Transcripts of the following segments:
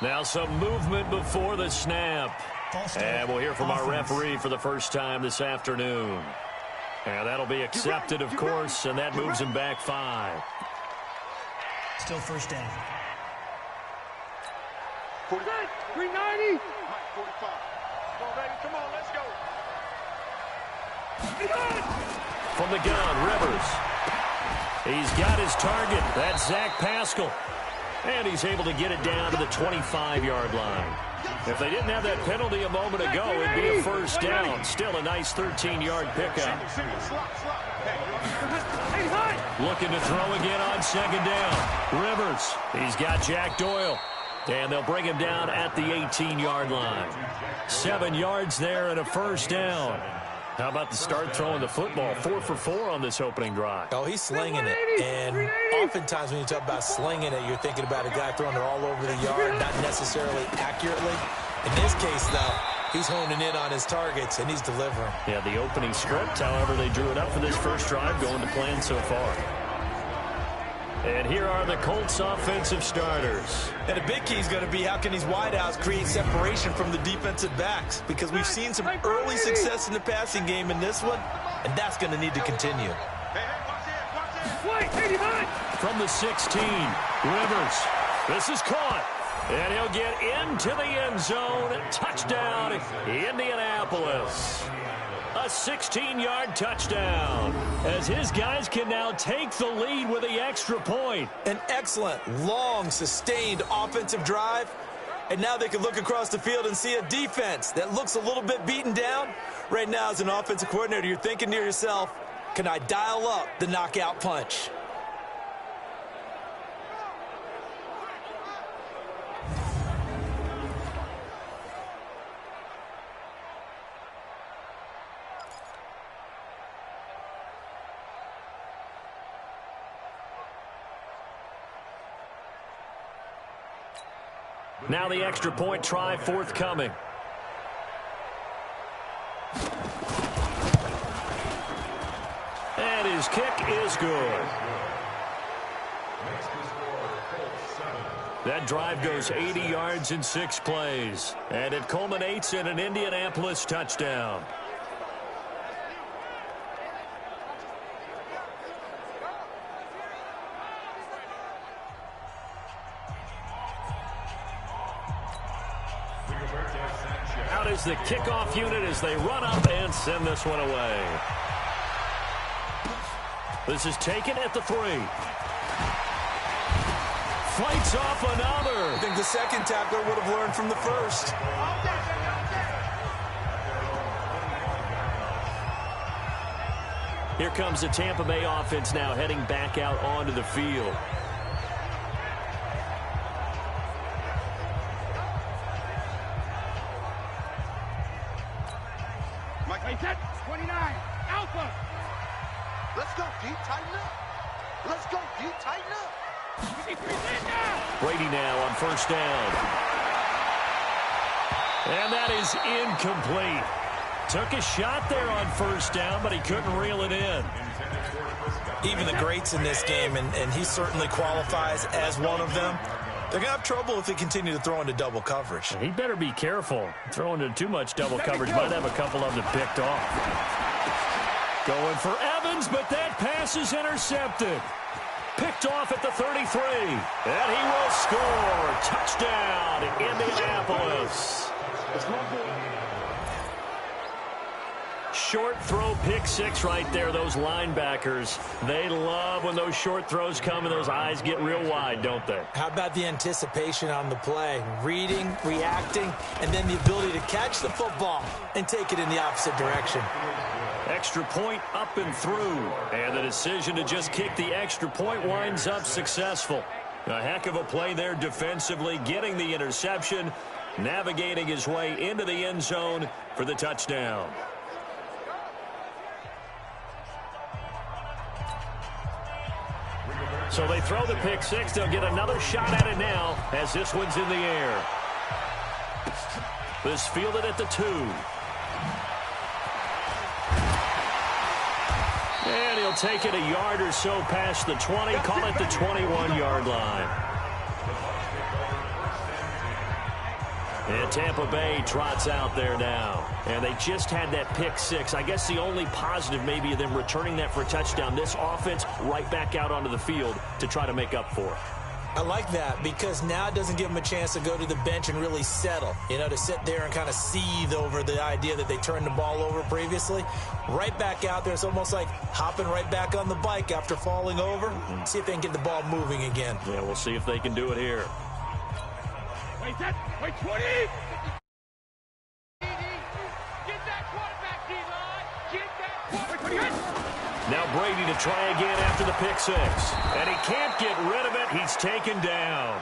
Now some movement before the snap. And we'll hear from our referee for the first time this afternoon. And that'll be accepted, of course, and that moves him back 5. Still first down. 390. 45. Come on, baby. Come on, let's go. From the gun, Rivers. He's got his target. That's Zach Pascal. And he's able to get it down to the 25-yard line. If they didn't have that penalty a moment ago, it'd be a first down. Still a nice 13-yard pickup. Looking to throw again on second down. Rivers. He's got Jack Doyle. And they'll bring him down at the 18-yard line. 7 yards there and a first down. How about the start throwing the football? 4 for 4 on this opening drive. Oh, he's slinging it. And oftentimes when you talk about slinging it, you're thinking about a guy throwing it all over the yard, not necessarily accurately. In this case, though, he's honing in on his targets, and he's delivering. Yeah, the opening script, however, they drew it up for this first drive, going to plan so far. And here are the Colts offensive starters. And a big key is going to be how can these wideouts create separation from the defensive backs, because we've seen some early success in the passing game in this one, and that's going to need to continue. From the 16, Rivers. This is caught. And he'll get into the end zone. Touchdown, Indianapolis. A 16-yard touchdown as his guys can now take the lead with the extra point. An excellent, long, sustained offensive drive. And now they can look across the field and see a defense that looks a little bit beaten down. Right now, as an offensive coordinator, you're thinking to yourself, can I dial up the knockout punch? Now the extra point try forthcoming. And his kick is good. That drive goes 80 yards in 6 plays. And it culminates in an Indianapolis touchdown. Out is the kickoff unit as they run up and send this one away. This is taken at the 3. Fights off another. I think the second tackler would have learned from the first. Here comes the Tampa Bay offense now heading back out onto the field. Mike, 29, Alpha. Let's go, deep, tighten up. Let's go, deep, tighten up. Brady now on first down. And that is incomplete. Took a shot there on first down, but he couldn't reel it in. Even the greats in this game, and he certainly qualifies as one of them, they're going to have trouble if they continue to throw into double coverage. He better be careful. Throwing into too much double coverage might have a couple of them picked off. Going for Evans, but that pass is intercepted. Picked off at the 33. And he will score. Touchdown, Indianapolis. Short throw pick 6 right there. Those linebackers, they love when those short throws come and those eyes get real wide, don't they? How about the anticipation on the play? Reading, reacting, and then the ability to catch the football and take it in the opposite direction. Extra point up and through. And the decision to just kick the extra point winds up successful. A heck of a play there defensively, getting the interception, navigating his way into the end zone for the touchdown. So they throw the pick 6. They'll get another shot at it now as this one's in the air. This fielded at the 2. And he'll take it a yard or so past the 20. Call it the 21-yard line. And Tampa Bay trots out there now. And they just had that pick six. I guess the only positive maybe of them returning that for a touchdown. This offense right back out onto the field to try to make up for it. I like that because now it doesn't give them a chance to go to the bench and really settle, to sit there and kind of seethe over the idea that they turned the ball over previously. Right back out there, it's almost like hopping right back on the bike after falling over. See if they can get the ball moving again. Yeah, we'll see if they can do it here. Wait, 20! Now Brady to try again after the pick six. And he can't get rid of it. He's taken down.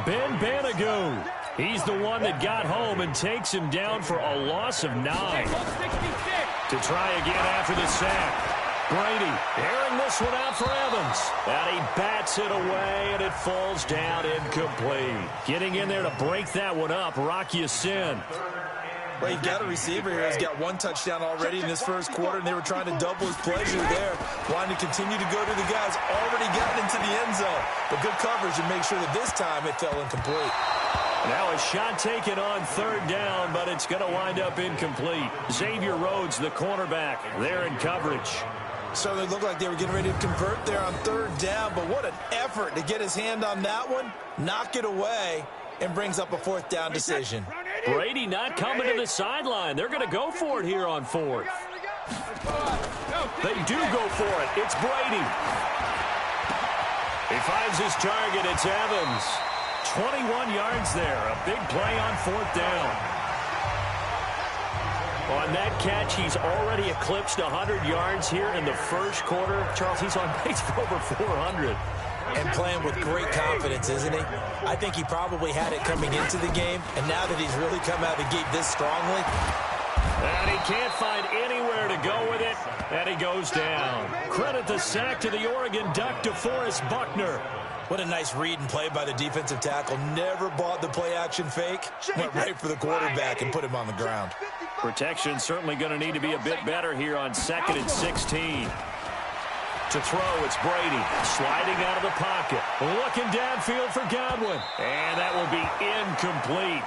Ben Banagoo. He's the one that got home and takes him down for a loss of 9. To try again after the sack. Brady airing this one out for Evans. And he bats it away, and it falls down incomplete. Getting in there to break that one up, Rocky Sin. Well, you've got a receiver here who's got 1 touchdown already in this first quarter, and they were trying to double his pleasure there, wanting to continue to go to the guys already gotten into the end zone. But good coverage and make sure that this time it fell incomplete. Now a shot taken on 3rd down, but it's going to wind up incomplete. Xavier Rhodes, the cornerback, there in coverage. Certainly looked like they were getting ready to convert there on 3rd down, but what an effort to get his hand on that one, knock it away, and brings up a 4th down decision. Brady not coming to the sideline. They're going to go for it here on 4th. They do go for it. It's Brady. He finds his target. It's Evans. 21 yards there. A big play on 4th down. On that catch, he's already eclipsed 100 yards here in the first quarter. Charles, he's on pace for over 400. And playing with great confidence, isn't he? I think he probably had it coming into the game, and now that he's really come out of the gate this strongly. And he can't find anywhere to go with it, and he goes down. Credit the sack to the Oregon Duck, DeForest Buckner. What a nice read and play by the defensive tackle. Never bought the play-action fake. Went right for the quarterback and put him on the ground. Protection certainly going to need to be a bit better here on 2nd and 16. To throw, it's Brady, sliding out of the pocket, looking downfield for Godwin, and that will be incomplete.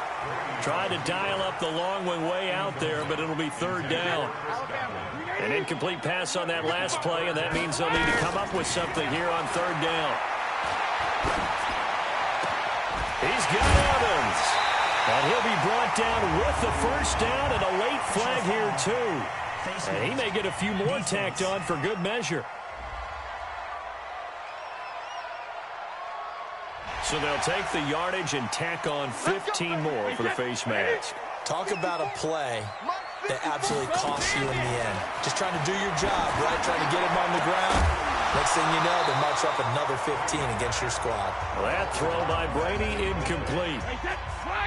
Trying to dial up the long one way out there, but it'll be 3rd down. An incomplete pass on that last play, and that means they'll need to come up with something here on 3rd down. He's got Evans, and he'll be brought down with the 1st down and a late flag here, too. And he may get a few more tacked on for good measure. So they'll take the yardage and tack on 15 more for the face mask. Talk about a play that absolutely costs you in the end. Just trying to do your job, right? Trying to get him on the ground. Next thing you know, they march up another 15 against your squad. That throw by Brady, incomplete.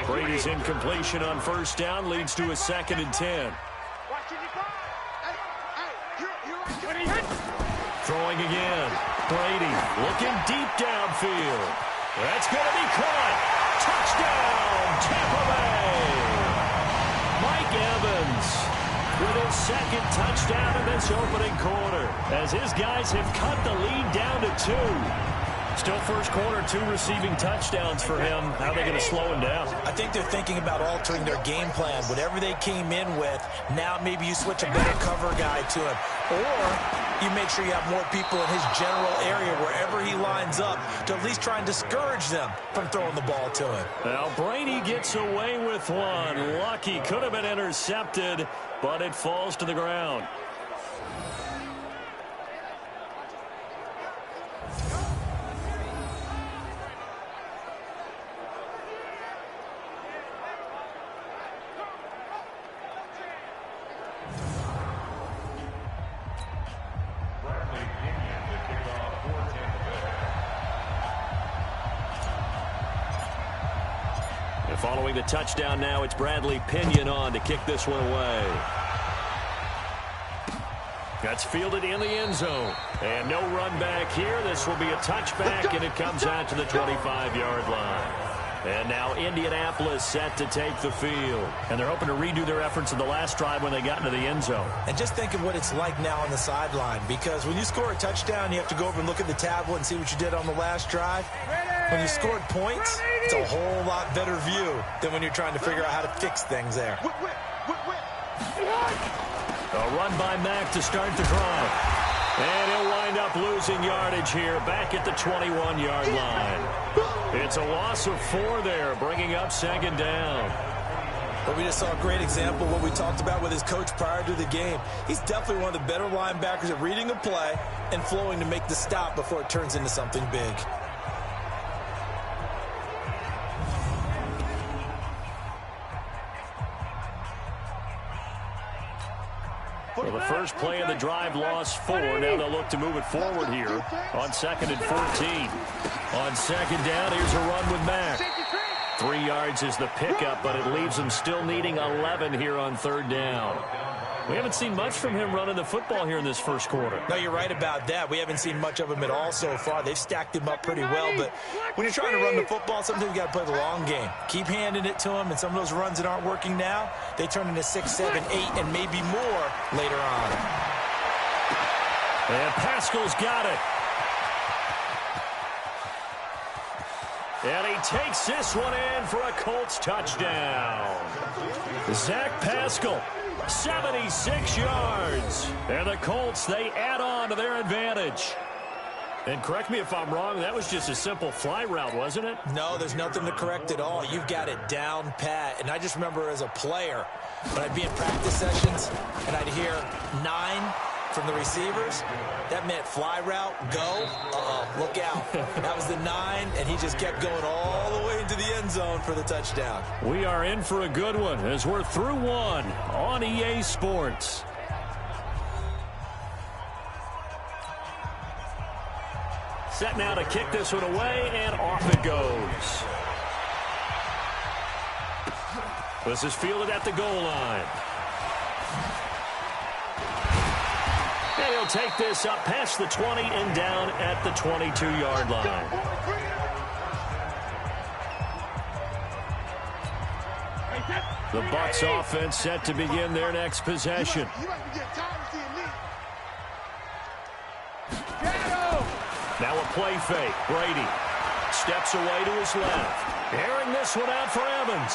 Brady's incompletion on 1st down leads to a 2nd and 10. Throwing again. Brady looking deep downfield. That's going to be caught. Touchdown, Tampa Bay. Mike Evans with his 2nd touchdown in this opening quarter, as his guys have cut the lead down to 2. Still first quarter, 2 receiving touchdowns for him. How are they going to slow him down? I think they're thinking about altering their game plan. Whatever they came in with, now maybe you switch a better cover guy to him. Or you make sure you have more people in his general area wherever he lines up to at least try and discourage them from throwing the ball to him. Well, Brady gets away with one. Lucky, could have been intercepted, but it falls to the ground. Following the touchdown now, it's Bradley Pinion on to kick this one away. That's fielded in the end zone. And no run back here. This will be a touchback, and it comes out to the 25-yard line. And now Indianapolis set to take the field. And they're hoping to redo their efforts in the last drive when they got into the end zone. And just think of what it's like now on the sideline, because when you score a touchdown, you have to go over and look at the tablet and see what you did on the last drive. When you scored points, It's a whole lot better view than when you're trying to figure out how to fix things there. A run by Mack to start the drive. And he'll wind up losing yardage here back at the 21-yard line. It's a loss of 4 there, bringing up second down. But we just saw a great example of what we talked about with his coach prior to the game. He's definitely one of the better linebackers at reading a play and flowing to make the stop before it turns into something big. Well, the first play of the drive lost 4. Now they'll look to move it forward here on 2nd and 14. On second down, here's a run with Mack. 3 yards is the pickup, but it leaves them still needing 11 here on 3rd down. We haven't seen much from him running the football here in this first quarter. No, you're right about that. We haven't seen much of him at all so far. They've stacked him up pretty well, but when you're trying to run the football, sometimes you got to play the long game. Keep handing it to him, and some of those runs that aren't working now, they turn into 6, 7, 8, and maybe more later on. And Pascal's got it. And he takes this one in for a Colts touchdown. Zach Pascal, 76 yards. And the Colts, they add on to their advantage. And correct me if I'm wrong, that was just a simple fly route, wasn't it? No, there's nothing to correct at all. You've got it down pat. And I just remember as a player, when I'd be in practice sessions and I'd hear 9 from the receivers, that meant fly route, go, look out. That was the 9, and he just kept going all the way into the end zone for the touchdown. We are in for a good one as we're through 1 on EA Sports. Set now to kick this one away, and off it goes. This is fielded at the goal line. And he'll take this up past the 20 and down at the 22-yard line. The Bucs offense set to begin their next possession. Now a play fake. Brady steps away to his left. Airing this one out for Evans.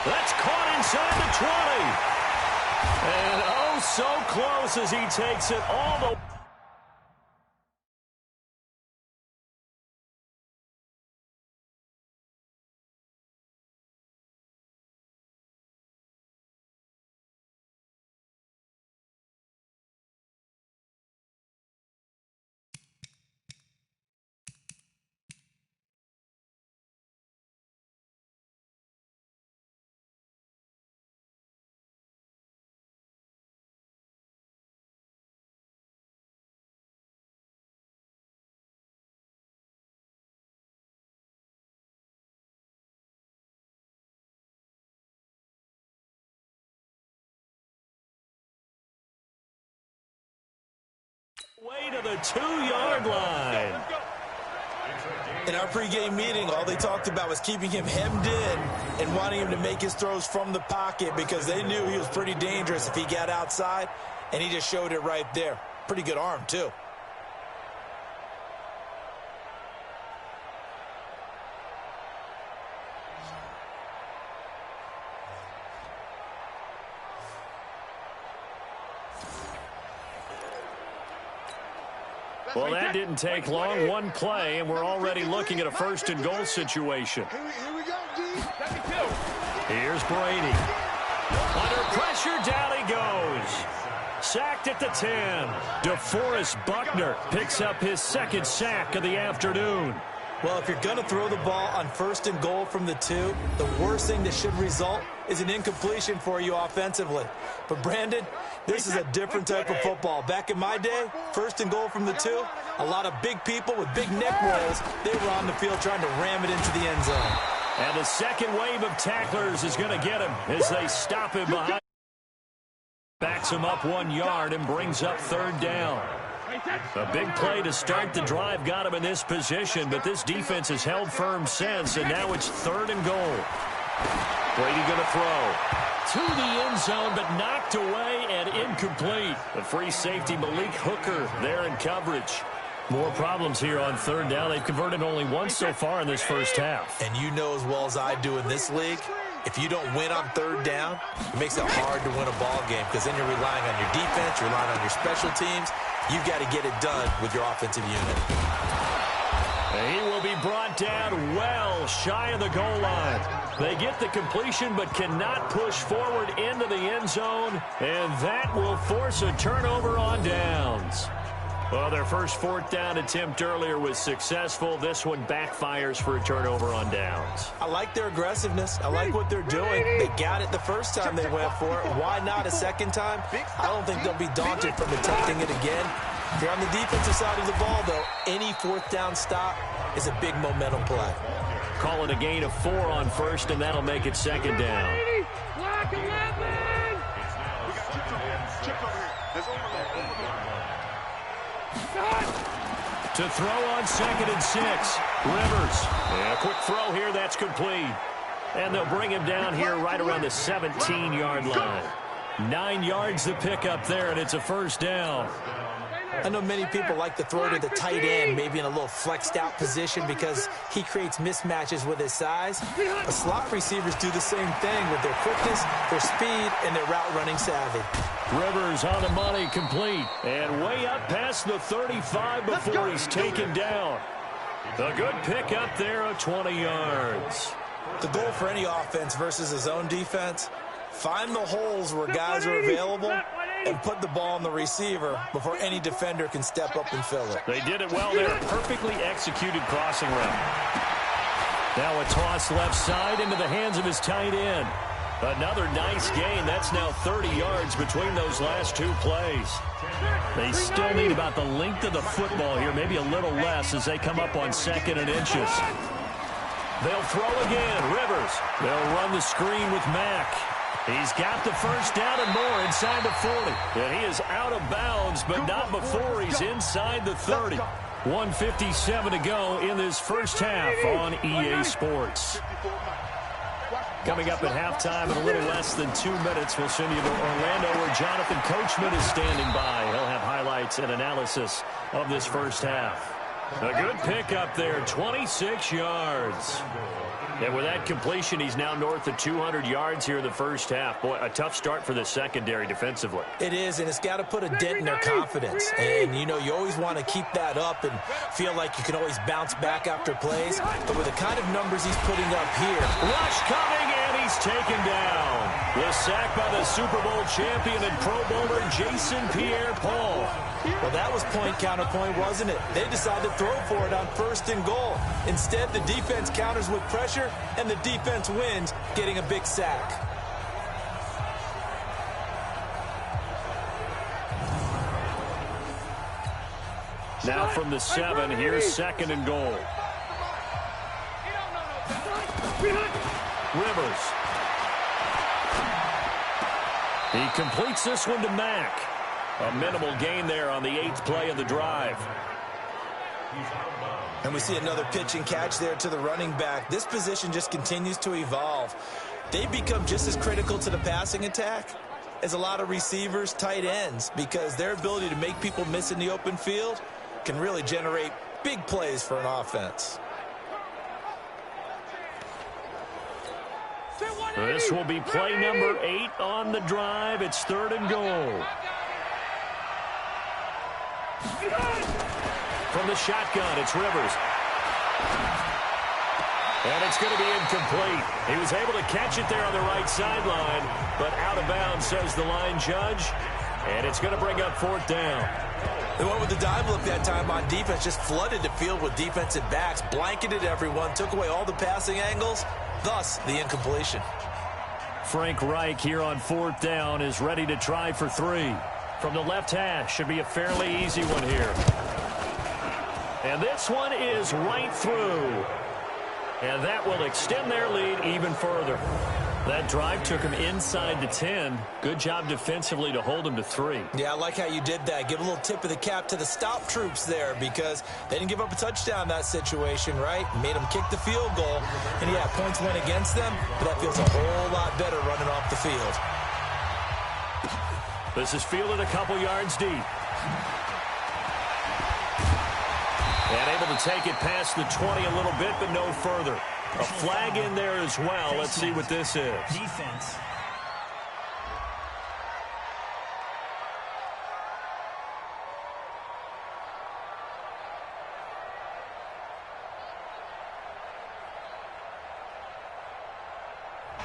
That's caught inside the 20. And oh, so close as he takes it all the way. Way to the 2-yard line. In our pregame meeting, all they talked about was keeping him hemmed in and wanting him to make his throws from the pocket because they knew he was pretty dangerous if he got outside, and he just showed it right there. Pretty good arm, too. Well, that didn't take long. One play, and we're already looking at a 1st and goal situation. Here we go, D. Here's Brady. Under pressure, down he goes. Sacked at the 10. DeForest Buckner picks up his 2nd sack of the afternoon. Well, if you're going to throw the ball on 1st and goal from the 2, the worst thing that should result is an incompletion for you offensively. But, Brandon, this is a different type of football. Back in my day, 1st and goal from the 2, a lot of big people with big neck rolls, they were on the field trying to ram it into the end zone. And the second wave of tacklers is going to get him as they stop him behind. Backs him up 1 yard and brings up 3rd down. A big play to start the drive got him in this position, but this defense has held firm since, and now it's 3rd and goal. Brady going to throw to the end zone, but knocked away and incomplete. The free safety, Malik Hooker, there in coverage. More problems here on third down. They've converted only once so far in this first half. And you know as well as I do in this league, if you don't win on third down, it makes it hard to win a ball game because then you're relying on your defense, you're relying on your special teams. You've got to get it done with your offensive unit. He will be brought down well shy of the goal line. They get the completion but cannot push forward into the end zone, and that will force a turnover on downs. Well, their first fourth down attempt earlier was successful. This one backfires for a turnover on downs. I like their aggressiveness. I like what they're doing. They got it the first time they went for it. Why not a second time? I don't think they'll be daunted from attempting it again. If you're on the defensive side of the ball, though, any fourth down stop is a big momentum play. Call it a gain of 4 on first, and that'll make it second down. Block 11! We got chip over here. There's overload. To throw on 2nd and 6. Rivers. And a quick throw here. That's complete. And they'll bring him down here right around the 17-yard line. 9 yards to pick up there, and it's a first down. I know many people like to throw to the tight end, maybe in a little flexed out position because he creates mismatches with his size. But slot receivers do the same thing with their quickness, their speed, and their route running savvy. Rivers on the money, complete. And way up past the 35 before he's taken down. A good pick up there of 20 yards. The goal for any offense versus a zone defense, find the holes where guys are available and put the ball on the receiver before any defender can step up and fill it. They did it well there. Perfectly executed crossing route. Now a toss left side into the hands of his tight end. Another nice gain. That's now 30 yards between those last 2 plays. They still need about the length of the football here, maybe a little less as they come up on 2nd and inches. They'll throw again. Rivers. They'll run the screen with Mack. He's got the first down and more inside the 40. And he is out of bounds, but not before he's inside the 30. 1:57 to go in this first half on EA Sports. Coming up at halftime in a little less than 2 minutes, we'll send you to Orlando where Jonathan Coachman is standing by. He'll have highlights and analysis of this first half. A good pick up there, 26 yards. And with that completion, he's now north of 200 yards here in the first half. Boy, a tough start for the secondary defensively. It is, and it's got to put a dent in their confidence. And, you know, you always want to keep that up and feel like you can always bounce back after plays. But with the kind of numbers he's putting up here. Rush coming, and he's taken down. The sack by the Super Bowl champion and Pro Bowler Jason Pierre-Paul. Well, that was point counterpoint, wasn't it? They decided to throw for it on 1st and goal. Instead, the defense counters with pressure, and the defense wins, getting a big sack. Now from the 7, here's 2nd and goal. Rivers. He completes this one to Mack. A minimal gain there on the 8th play of the drive. And we see another pitch and catch there to the running back. This position just continues to evolve. They become just as critical to the passing attack as a lot of receivers, tight ends, because their ability to make people miss in the open field can really generate big plays for an offense. This will be play number 8 on the drive. It's 3rd and goal. From the shotgun, it's Rivers. And it's going to be incomplete. He was able to catch it there on the right sideline, but out of bounds, says the line judge. And it's going to bring up 4th down. They went with the dive look that time on defense, just flooded the field with defensive backs, blanketed everyone, took away all the passing angles, thus the incompletion. Frank Reich here on 4th down is ready to try for 3. From the left hash, should be a fairly easy one here. And this one is right through. And that will extend their lead even further. That drive took him inside the 10. Good job defensively to hold him to 3. Yeah, I like how you did that. Give a little tip of the cap to the stop troops there because they didn't give up a touchdown in that situation, right? Made them kick the field goal. And, yeah, points went against them, but that feels a whole lot better running off the field. This is fielded a couple yards deep. And able to take it past the 20 a little bit, but no further. A flag in there as well. Let's see what this is. Defense.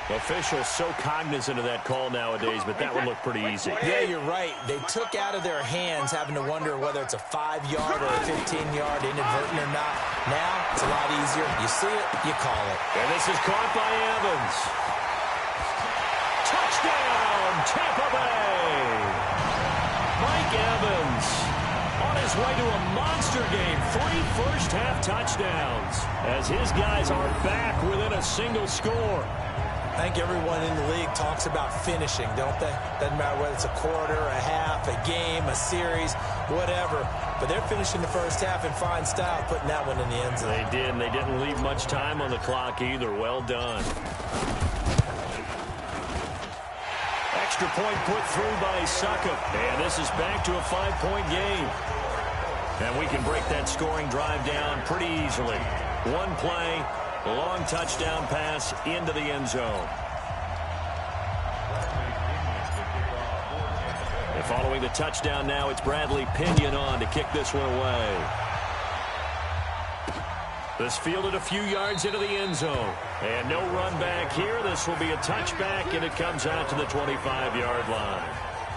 Officials so cognizant of that call nowadays, but that would look pretty easy. Yeah, you're right. They took out of their hands having to wonder whether it's a 5-yard or a 15-yard inadvertent or not. Now, it's a lot easier. You see it, you call it. And this is caught by Evans. Touchdown, Tampa Bay! Mike Evans on his way to a monster game. 3 first-half touchdowns as his guys are back within a single score. I think everyone in the league talks about finishing, don't they? Doesn't matter whether it's a quarter, a half, a game, a series, whatever. But they're finishing the first half in fine style, putting that one in the end zone. They did, and they didn't leave much time on the clock either. Well done. Extra point put through by Suckup. And this is back to a 5-point game. And we can break that scoring drive down pretty easily. One play. A long touchdown pass into the end zone. And following the touchdown now, it's Bradley Pinion on to kick this one away. This fielded a few yards into the end zone. And no run back here. This will be a touchback, and it comes out to the 25-yard line.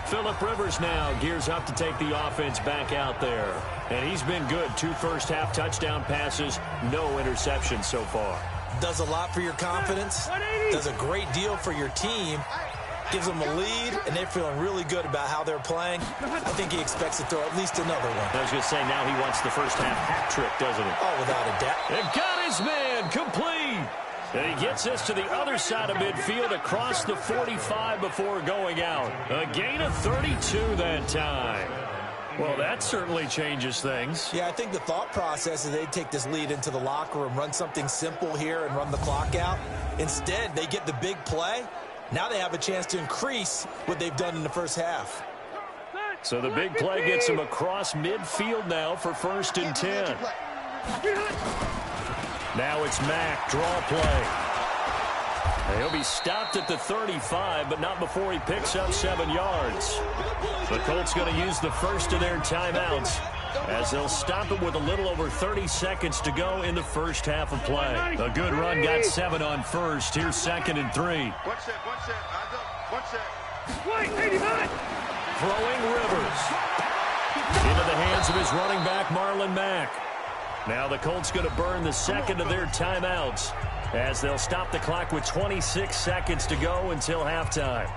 Phillip Rivers now gears up to take the offense back out there. And he's been good. 2 first-half touchdown passes, no interceptions so far. Does a lot for your confidence. Does a great deal for your team. Gives them a lead, and they're feeling really good about how they're playing. I think he expects to throw at least another one. I was going to say, now he wants the first-half hat trick, doesn't he? Oh, without a doubt. And got his man complete. And he gets us to the other side of midfield across the 45 before going out. A gain of 32 that time. Well, that certainly changes things. Yeah, I think the thought process is they'd take this lead into the locker room, run something simple here and run the clock out. Instead, they get the big play. Now they have a chance to increase what they've done in the first half. So the big play gets them across midfield now for 1st and 10. Now it's Mack, draw play. He'll be stopped at the 35, but not before he picks up 7 yards. The Colts going to use the first of their timeouts as they'll stop it with a little over 30 seconds to go in the first half of play. A good run got 7 on first. Here's 2nd and 3. One set. Throwing Rivers. Into the hands of his running back, Marlon Mack. Now the Colts going to burn the second of their timeouts as they'll stop the clock with 26 seconds to go until halftime.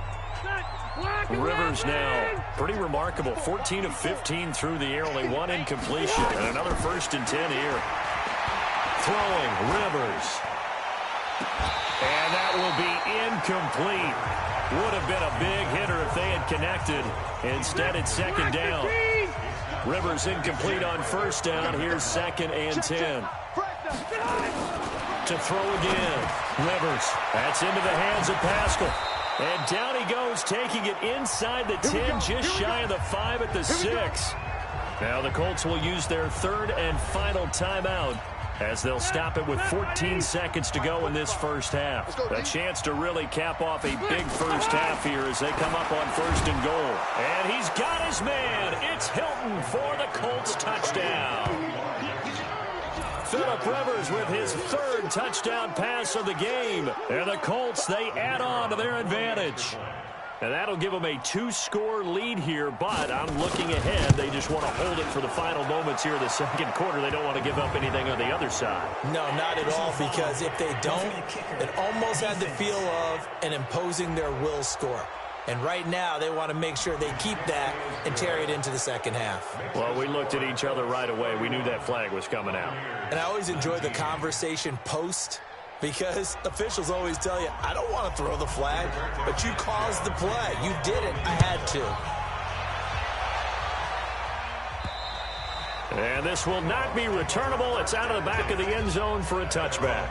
Rivers now, pretty remarkable, 14 of 15 through the air, only 1 incompletion, and another 1st and 10 here. Throwing Rivers. And that will be incomplete. Would have been a big hitter if they had connected. Instead, it's 2nd down. Rivers incomplete on 1st down. Here's 2nd and 10. To throw again. Rivers. That's into the hands of Pascal. And down he goes, taking it inside the 10, just shy of the 5 at the 6. Now the Colts will use their 3rd and final timeout as they'll stop it with 14 seconds to go in this first half. A chance to really cap off a big first half here as they come up on 1st and goal. And he's got his man. It's Hilton for the Colts touchdown. Phillip Rivers with his 3rd touchdown pass of the game. And the Colts, they add on to their advantage. And that'll give them a 2-score lead here, but I'm looking ahead. They just want to hold it for the final moments here in the 2nd quarter. They don't want to give up anything on the other side. No, not at all, because if they don't, it almost had the feel of an imposing their will score. And right now, they want to make sure they keep that and carry it into the 2nd half. Well, we looked at each other right away. We knew that flag was coming out. And I always enjoy the conversation post, because officials always tell you, I don't want to throw the flag, but you caused the play. You did it. I had to. And this will not be returnable. It's out of the back of the end zone for a touchback.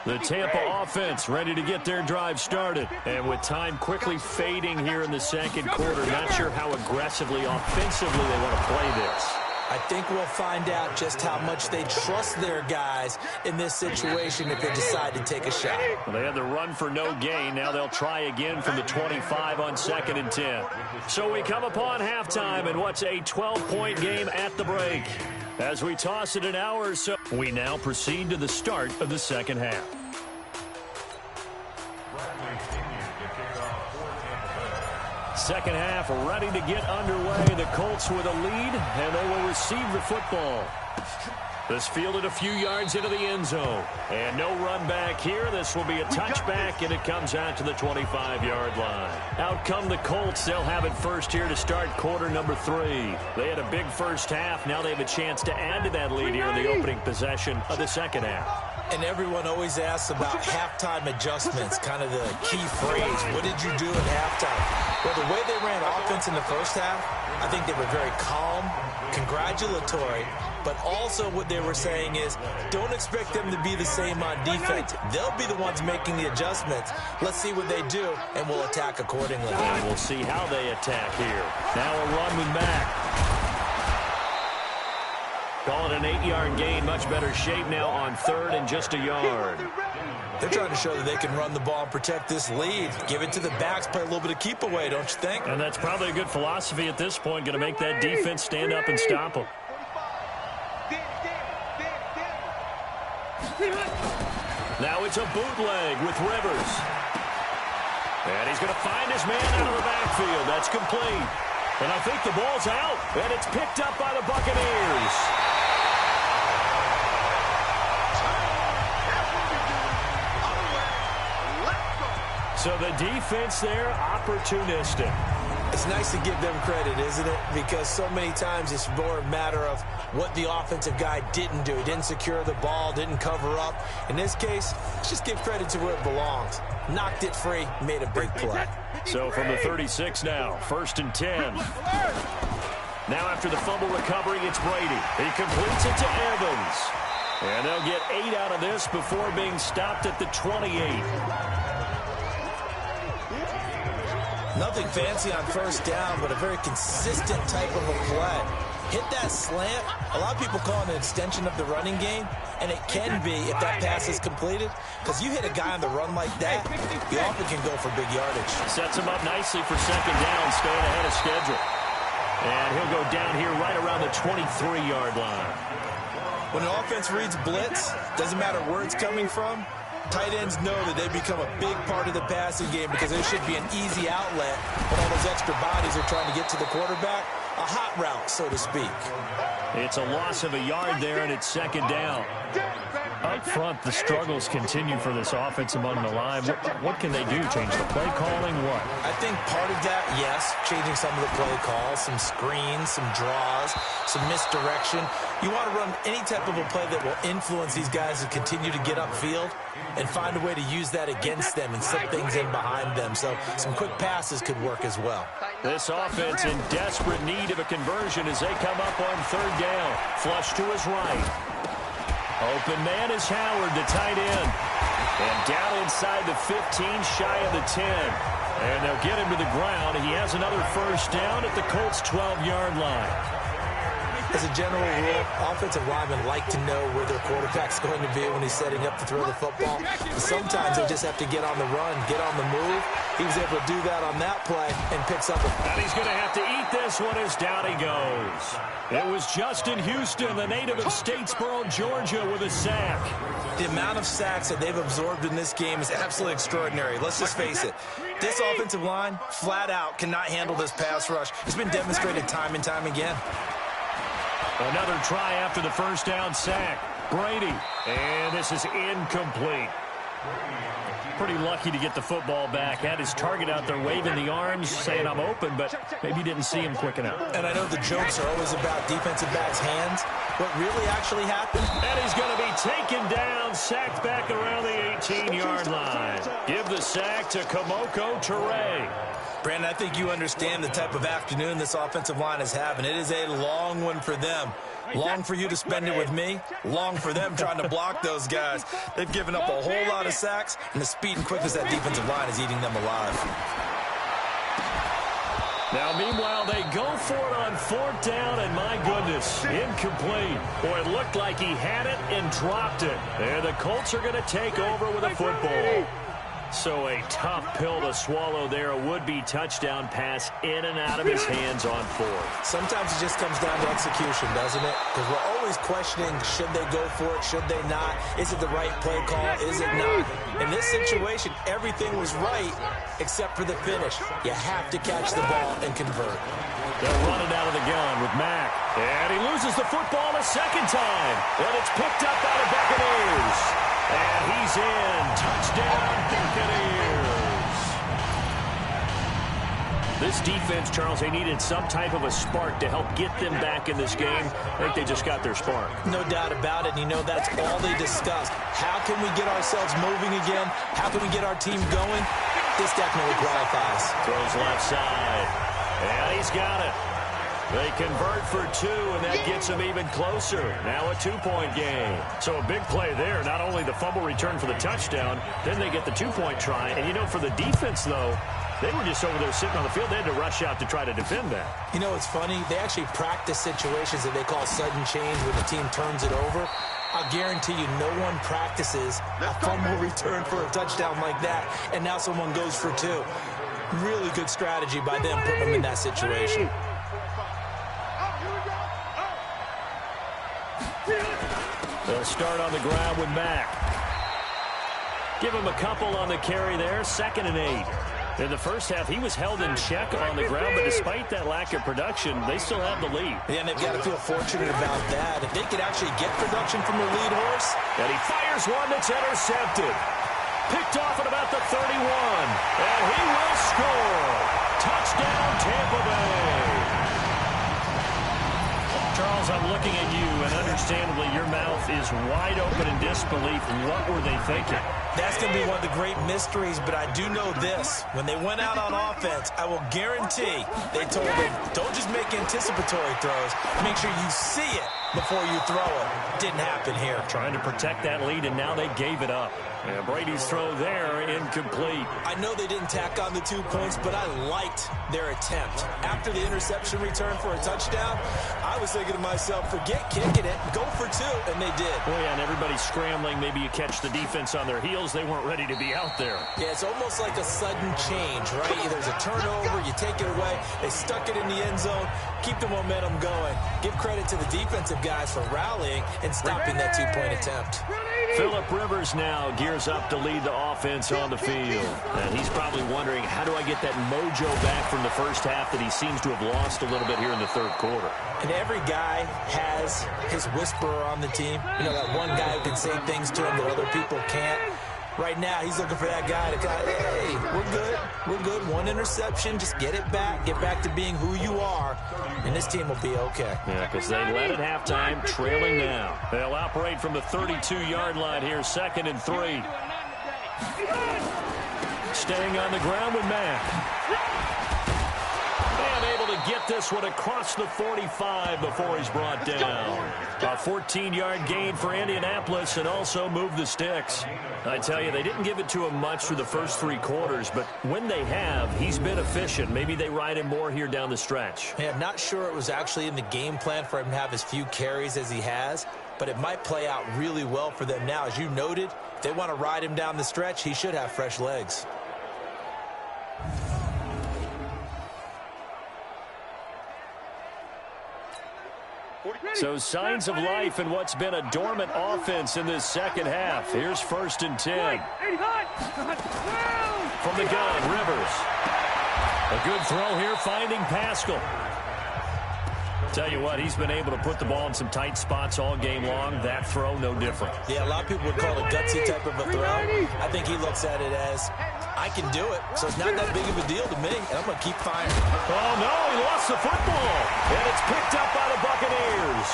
The Tampa offense ready to get their drive started. And with time quickly fading here in the second quarter, not sure how aggressively, offensively they want to play this. I think we'll find out just how much they trust their guys in this situation if they decide to take a shot. Well, they had the run for no gain. Now they'll try again from the 25 on 2nd and 10. So we come upon halftime in what's a 12-point game at the break. As we toss it an hour or so, we now proceed to the start of the second half. Second half ready to get underway. The Colts with a lead, and they will receive the football. This fielded a few yards into the end zone. And no run back here. This will be a touchback, and it comes out to the 25-yard line. Out come the Colts. They'll have it first here to start quarter number 3. They had a big first half. Now they have a chance to add to that lead here in the opening possession of the second half. And everyone always asks about halftime adjustments, kind of the key phrase. What did you do at halftime? Well, the way they ran offense in the first half, I think they were very calm, congratulatory, but also what they were saying is don't expect them to be the same on defense. They'll be the ones making the adjustments. Let's see what they do, and we'll attack accordingly. And we'll see how they attack here. Now a run with Mack. Call it an 8-yard gain. Much better shape now on 3rd and just a yard. They're trying to show that they can run the ball and protect this lead. Give it to the backs, play a little bit of keep away, don't you think? And that's probably a good philosophy at this point. Going to make that defense stand up and stop them. Now it's a bootleg with Rivers. And he's going to find his man out of the backfield. That's complete. And I think the ball's out. And it's picked up by the Buccaneers. So the defense there, opportunistic. It's nice to give them credit, isn't it? Because so many times it's more a matter of what the offensive guy didn't do. He didn't secure the ball, didn't cover up. In this case, let's just give credit to where it belongs. Knocked it free, made a big play. So from the 36 now, 1st and 10. Now after the fumble recovery, it's Brady. He completes it to Evans. And they'll get 8 out of this before being stopped at the 28. Nothing fancy on 1st down, but a very consistent type of a play. Hit that slant. A lot of people call it an extension of the running game, and it can be if that pass is completed, because you hit a guy on the run like that, you often can go for big yardage. Sets him up nicely for 2nd down, staying ahead of schedule. And he'll go down here right around the 23-yard line. When an offense reads blitz, doesn't matter where it's coming from, tight ends know that they become a big part of the passing game because there should be an easy outlet when all those extra bodies are trying to get to the quarterback. A hot route, so to speak. It's a loss of a yard there, and it's 2nd down. Up front, the struggles continue for this offense among the line. What can they do? Change the play calling? What? I think part of that, yes, changing some of the play calls, some screens, some draws, some misdirection. You want to run any type of a play that will influence these guys to continue to get upfield and find a way to use that against them and slip things in behind them. So some quick passes could work as well. This offense in desperate need of a conversion as they come up on 3rd down. Flush to his right. Open man is Howard, the tight end. And down inside the 15, shy of the 10. And they'll get him to the ground. He has another 1st down at the Colts' 12-yard line. As a general rule, offensive linemen like to know where their quarterback's going to be when he's setting up to throw the football. But sometimes they just have to get on the run, get on the move. He was able to do that on that play and picks up. And he's going to have to eat this one as down he goes. It was Justin Houston, the native of Statesboro, Georgia, with a sack. The amount of sacks that they've absorbed in this game is absolutely extraordinary. Let's just face it. This offensive line, flat out, cannot handle this pass rush. It's been demonstrated time and time again. Another try after the 1st down sack. Brady. And this is incomplete. Pretty lucky to get the football back. Had his target out there waving the arms, saying I'm open, but maybe didn't see him quick enough. And I know the jokes are always about defensive backs' hands. What really actually happened? And he's going to be taken down, sacked back around the 18-yard line. Give the sack to Kamoko Toure. Brandon, I think you understand the type of afternoon this offensive line is having. It is a long one for them. Long for you to spend it with me. Long for them trying to block those guys. They've given up a whole lot of sacks, and the speed and quickness of that defensive line is eating them alive. Now, meanwhile, they go for it on 4th down, and my goodness, incomplete. Boy, it looked like he had it and dropped it. And the Colts are going to take over with a football. So a tough pill to swallow there. A would-be touchdown pass in and out of his hands on 4th. Sometimes it just comes down to execution, doesn't it? Because we're always questioning, should they go for it, should they not? Is it the right play call, is it not? In this situation, everything was right except for the finish. You have to catch the ball and convert. They'll run it out of the gun with Mack. And he loses the football a second time. And it's picked up by the Buccaneers. And he's in. Touchdown, Buccaneers. This defense, Charles, they needed some type of a spark to help get them back in this game. I think they just got their spark. No doubt about it. And you know, that's all they discussed. How can we get ourselves moving again? How can we get our team going? This definitely qualifies. Throws left side. And he's got it. They convert for 2, and that gets them even closer. Now a 2-point game. So a big play there. Not only the fumble return for the touchdown, then they get the 2-point try. And, you know, for the defense, though, they were just over there sitting on the field. They had to rush out to try to defend that. You know, it's funny. They actually practice situations that they call sudden change when the team turns it over. I'll guarantee you no one practices a fumble return for a touchdown like that, and now someone goes for 2. Really good strategy by them putting them in that situation. They'll start on the ground with Mack. Give him a couple on the carry there. 2nd and 8. In the first half, he was held in check on the ground, but despite that lack of production, they still have the lead. Yeah, and they've got to feel fortunate about that. If they could actually get production from the lead horse. And he fires one that's intercepted. Picked off at about the 31. And he will score. Touchdown, Tampa Bay. Charles, I'm looking at you, and understandably, your mouth is wide open in disbelief. What were they thinking? That's going to be one of the great mysteries, but I do know this. When they went out on offense, I will guarantee they told them, don't just make anticipatory throws. Make sure you see it before you throw it. Didn't happen here. Trying to protect that lead, and now they gave it up. Yeah, Brady's throw there, incomplete. I know they didn't tack on the 2 points, but I liked their attempt. After the interception return for a touchdown, I was thinking to myself, forget kicking it, go for 2, and they did. Boy, and everybody's scrambling. Maybe you catch the defense on their heels. They weren't ready to be out there. Yeah, it's almost like a sudden change, right? There's a turnover, you take it away, they stuck it in the end zone, keep the momentum going. Give credit to the defensive guys for rallying and stopping that 2-point attempt. Phillip Rivers now gears up to lead the offense on the field. And he's probably wondering, how do I get that mojo back from the first half that he seems to have lost a little bit here in the 3rd quarter? And every guy has his whisperer on the team. You know, that one guy who can say things to him that other people can't. Right now, he's looking for that guy to go, hey, we're good. We're good. 1 interception. Just get it back. Get back to being who you are. And this team will be okay. Yeah, because they led at halftime, trailing now. They'll operate from the 32-yard line here, 2nd and 3. Staying on the ground with Mack. And able to get this one across the 45 before he's brought down. A 14-yard gain for Indianapolis and also move the sticks. I tell you, they didn't give it to him much through the first 3 quarters, but when they have, he's been efficient. Maybe they ride him more here down the stretch. Yeah, I'm not sure it was actually in the game plan for him to have as few carries as he has, but it might play out really well for them now. As you noted, if they want to ride him down the stretch, he should have fresh legs. So signs of life in what's been a dormant offense in this second half. Here's 1st and 10. From the gun, Rivers. A good throw here, finding Pascal. Tell you what, he's been able to put the ball in some tight spots all game long. That throw, no different. Yeah, a lot of people would call it gutsy type of a throw. I think he looks at it as, I can do it, so it's not that big of a deal to me, and I'm going to keep firing. Oh, no, he lost the football, and it's picked up by the Buccaneers.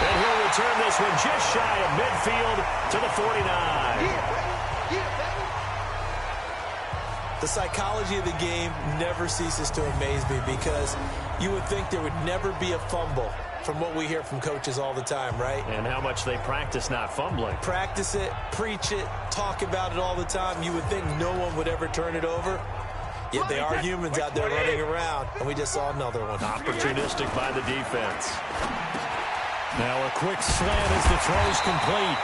And he'll return this one just shy of midfield to the 49. The psychology of the game never ceases to amaze me because you would think there would never be a fumble from what we hear from coaches all the time, right? And how much they practice not fumbling. Practice it, preach it, talk about it all the time. You would think no one would ever turn it over. Yet they are humans out there running around, and we just saw another one. Opportunistic by the defense. Now a quick slant as the throw's complete.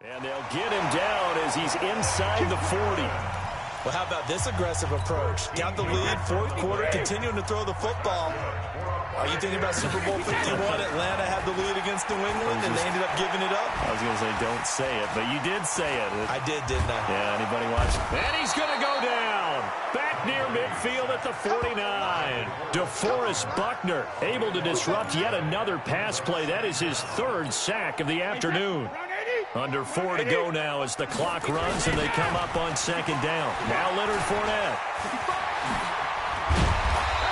And they'll get him down as he's inside the 40. Well, how about this aggressive approach? Got the lead, fourth quarter, continuing to throw the football. Are you thinking about Super Bowl 51? Atlanta had the lead against New England, and they ended up giving it up? I was going to say, don't say it, but you did say it. I did, didn't I? Yeah, anybody watching? And he's going to go down. Back near midfield at the 49. DeForest Buckner able to disrupt yet another pass play. That is his third sack of the afternoon. Under 4 to go now as the clock runs and they come up on second down. Now Leonard Fournette.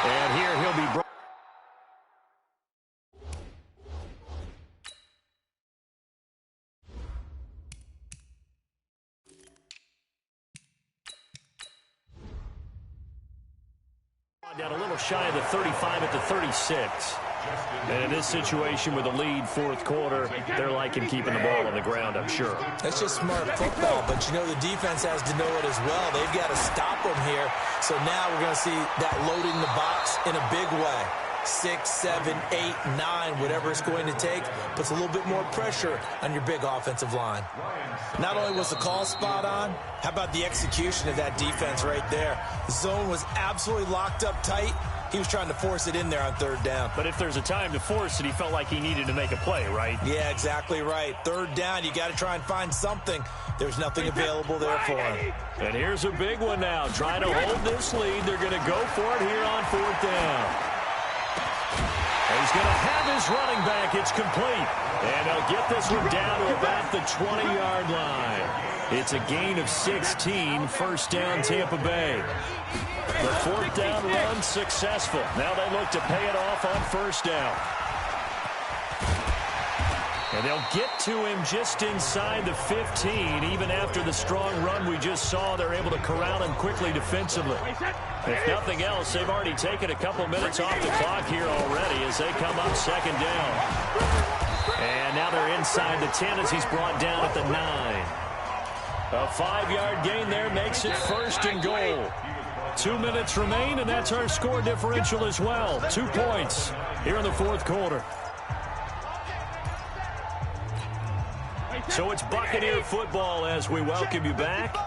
And here he'll be brought. Down a little shy of the 35 at the 36. And in this situation with a lead fourth quarter, they're liking keeping the ball on the ground, I'm sure. That's just smart football, but you know the defense has to know it as well. They've got to stop them here. So now we're going to see that loading the box in a big way. 6, 7, 8, 9, whatever it's going to take, puts a little bit more pressure on your big offensive line. Not only was the call spot on, how about the execution of that defense right there? The zone was absolutely locked up tight. He was trying to force it in there on third down. But if there's a time to force it, he felt like he needed to make a play, right? Yeah, exactly right. Third down, you got to try and find something. There's nothing available there for him. And here's a big one now. Trying to hold this lead. They're going to go for it here on fourth down. He's going to have his running back. It's complete. And he'll get this one down to about the 20-yard line. It's a gain of 16, first down Tampa Bay. The fourth down run successful. Now they look to pay it off on first down. And they'll get to him just inside the 15. Even after the strong run we just saw, they're able to corral him quickly defensively. If nothing else, they've already taken a couple minutes off the clock here already as they come up second down. And now they're inside the 10 as he's brought down at the 9. A 5-yard gain there makes it first and goal. 2 minutes remain, and that's our score differential as well. 2 points here in the fourth quarter. So it's Buccaneer football as we welcome you back.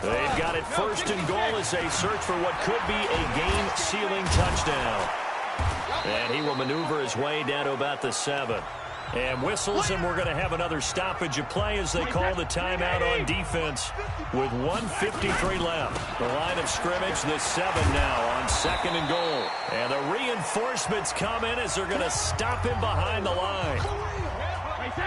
They've got it first and goal as they search for what could be a game-sealing touchdown. And he will maneuver his way down to about the 7. And whistles, and we're going to have another stoppage of play as they call the timeout on defense with 1:53 left. The line of scrimmage, the 7 now on second and goal. And the reinforcements come in as they're going to stop him behind the line.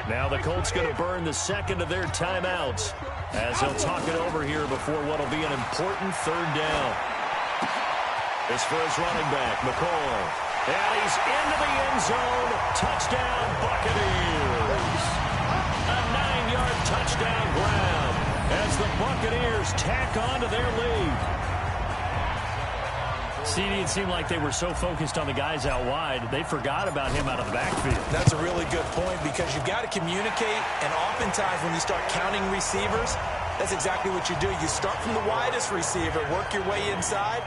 Now the Colts going to burn the second of their timeouts as they'll talk it over here before what will be an important third down. This for his running back, McCoy. And he's into the end zone. Touchdown, Buccaneers. A 9-yard touchdown grab as the Buccaneers tack on to their lead. CD, it seemed like they were so focused on the guys out wide, they forgot about him out of the backfield. That's a really good point because you've got to communicate, and oftentimes when you start counting receivers, that's exactly what you do. You start from the widest receiver, work your way inside.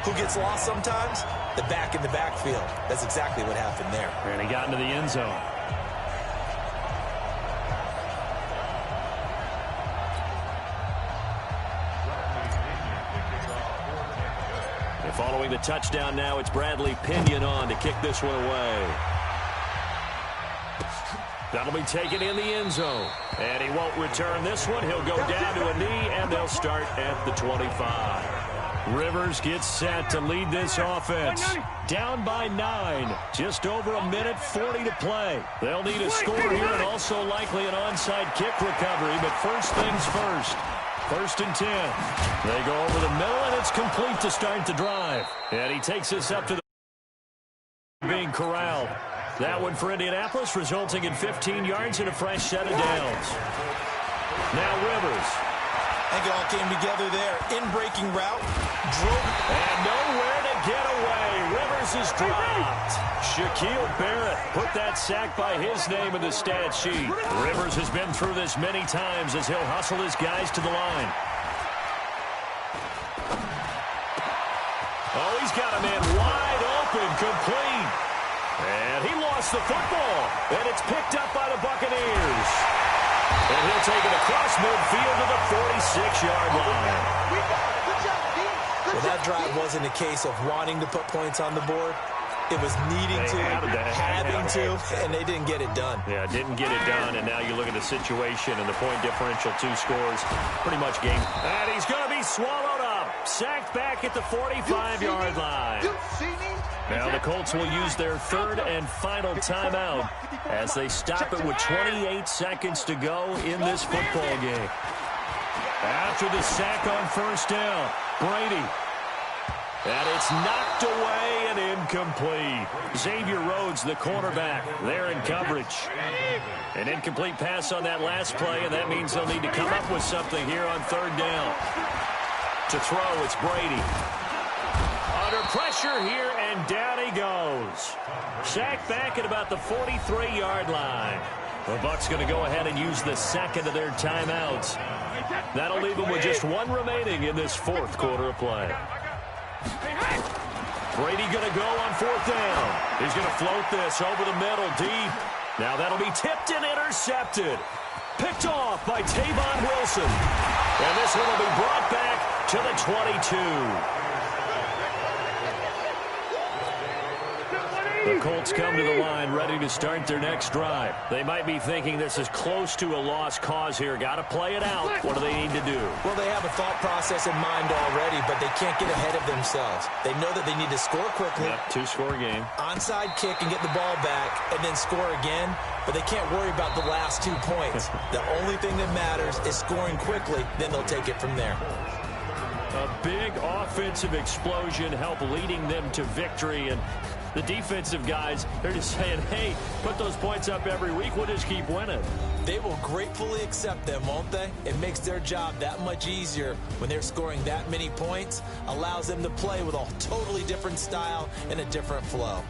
Who gets lost sometimes? The back in the backfield. That's exactly what happened there. And he got into the end zone. And following the touchdown now, it's Bradley Pinion on to kick this one away. That'll be taken in the end zone. And he won't return this one. He'll go down to a knee, and they'll start at the 25. Rivers gets set to lead this offense. Down by 9. Just over a minute 40 to play. They'll need a score here and also likely an onside kick recovery. But first things first. First and 10. They go over the middle, and it's complete to start the drive. And he takes this up to the being corralled. That one for Indianapolis, resulting in 15 yards and a fresh set of downs. Now Rivers. I think it all came together there. In-breaking route, drove. And nowhere to get away. Rivers is dropped. Shaquille Barrett put that sack by his name in the stat sheet. Rivers has been through this many times as he'll hustle his guys to the line. Oh, he's got a man wide open, complete. And he lost the football. And it's picked up by the Buccaneers. And he'll take it across midfield to the 46-yard line. Well, that drive wasn't a case of wanting to put points on the board. It was needing to, having to, and they didn't get it done. Yeah, didn't get it done, and now you look at the situation and the point differential, 2 scores, pretty much game. And he's going to be swallowed up. Sacked back at the 45-yard line. Now the Colts will use their 3rd and final timeout as they stop it with 28 seconds to go in this football game. After the sack on 1st down, Brady. And it's knocked away and incomplete. Xavier Rhodes, the cornerback, there in coverage. An incomplete pass on that last play, and that means they'll need to come up with something here on 3rd down. To throw, it's Brady. Under pressure here, and down he goes. Sacked back at about the 43-yard line. The Bucs going to go ahead and use the second of their timeouts. That'll leave them with just 1 remaining in this 4th quarter of play. Brady going to go on 4th down. He's going to float this over the middle deep. Now that'll be tipped and intercepted. Picked off by Tavon Wilson. And this one will be brought back to the 22. The Colts come to the line ready to start their next drive. They might be thinking this is close to a lost cause here. Got to play it out. What do they need to do? Well, they have a thought process in mind already, but they can't get ahead of themselves. They know that they need to score quickly. Yep, 2-score game. Onside kick and get the ball back and then score again, but they can't worry about the last 2 points. The only thing that matters is scoring quickly, then they'll take it from there. A big offensive explosion helped leading them to victory, and the defensive guys, they're just saying, hey, put those points up every week. We'll just keep winning. They will gratefully accept them, won't they? It makes their job that much easier when they're scoring that many points. Allows them to play with a totally different style and a different flow.